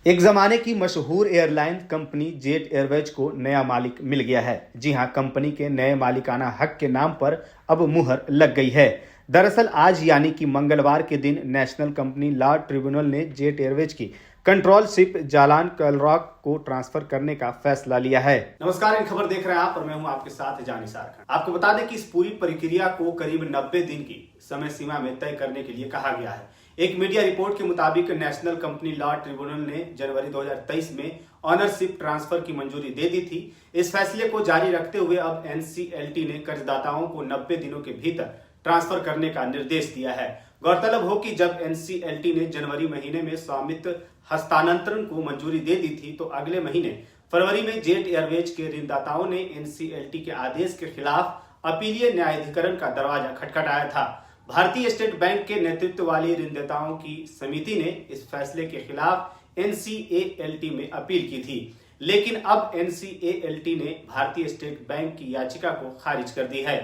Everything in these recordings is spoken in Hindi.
एक जमाने की मशहूर एयरलाइन कंपनी जेट एयरवेज को नया मालिक मिल गया है। जी हां, कंपनी के नए मालिकाना हक के नाम पर अब मुहर लग गई है। दरअसल आज यानी कि मंगलवार के दिन नेशनल कंपनी लॉ ट्रिब्यूनल ने जेट एयरवेज की कंट्रोलरशिप जालान कलरॉक को ट्रांसफर करने का फैसला लिया है। नमस्कार, इन खबर देख रहे हैं आप और मैं हूं आपके साथ जानिसार खान। आपको बता दें कि इस पूरी प्रक्रिया को करीब 90 दिन की समय सीमा में तय करने के लिए कहा गया है। एक मीडिया रिपोर्ट के मुताबिक नेशनल कंपनी लॉ ट्रिब्यूनल ने जनवरी 2023 में ऑनरशिप ट्रांसफर की मंजूरी दे दी थी। इस फैसले को जारी रखते हुए अब एनसीएलटी ने कर्जदाताओं को 90 दिनों के भीतर ट्रांसफर करने का निर्देश दिया है। गौरतलब हो कि जब एनसीएलटी ने जनवरी महीने में स्वामित्व हस्तांतरण को मंजूरी दे दी थी, तो अगले महीने फरवरी में जेट एयरवेज के ऋणदाताओं ने एनसीएलटी के आदेश के खिलाफ अपीलीय न्यायाधिकरण का दरवाजा खटखटाया था। भारतीय स्टेट बैंक के नेतृत्व वाली ऋणदाताओं की समिति ने इस फैसले के खिलाफ एनसीएलटी में अपील की थी, लेकिन अब एनसीएलटी ने भारतीय स्टेट बैंक की याचिका को खारिज कर दी है।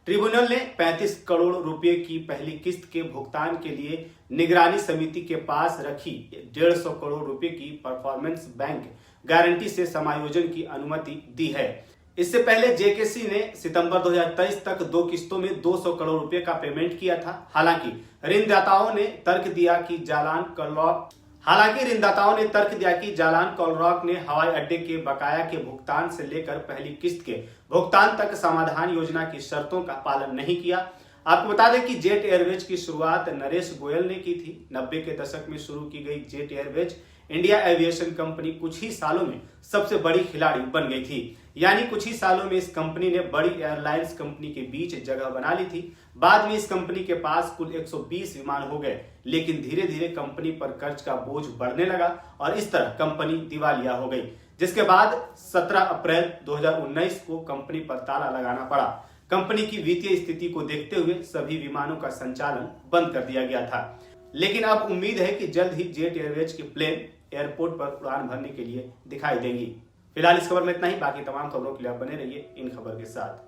ट्रिब्यूनल ने 35 करोड़ रुपए की पहली किस्त के भुगतान के लिए निगरानी समिति के पास रखी 150 करोड़ रुपए की परफॉर्मेंस बैंक गारंटी से समायोजन की अनुमति दी है। इससे पहले जेकेसी ने सितंबर 2023 तक 2 किस्तों में 200 करोड़ रुपए का पेमेंट किया था। हालांकि ऋणदाताओं ने तर्क दिया कि जालान कलरॉक ने हवाई अड्डे के बकाया के भुगतान से लेकर पहली किस्त के भुगतान तक समाधान योजना की शर्तों का पालन नहीं किया। आपको बता दें कि जेट एयरवेज की शुरुआत नरेश गोयल ने की थी। 90 के दशक में शुरू की गई jet Airways India aviation company कुछ ही सालों में सबसे बड़ी खिलाड़ी बन गई थी। यानी कुछ ही सालों में इस कंपनी ने बड़ी एयरलाइंस कंपनी के बीच जगह बना ली थी। बाद में इस कंपनी के पास कुल 120 विमान हो गए, लेकिन धीरे धीरे कंपनी पर कर्ज का बोझ बढ़ने लगा और इस तरह कंपनी दिवालिया हो गई, जिसके बाद 17 अप्रैल 2019 को कंपनी पर ताला लगाना पड़ा। कंपनी की वित्तीय स्थिति को देखते हुए सभी विमानों का संचालन बंद कर दिया गया था, लेकिन अब उम्मीद है कि जल्द ही जेट एयरवेज के प्लेन एयरपोर्ट पर उड़ान भरने के लिए दिखाई देंगी। फिलहाल इस खबर में इतना ही। बाकी तमाम खबरों के लिए आप बने रहिए इन खबर के साथ।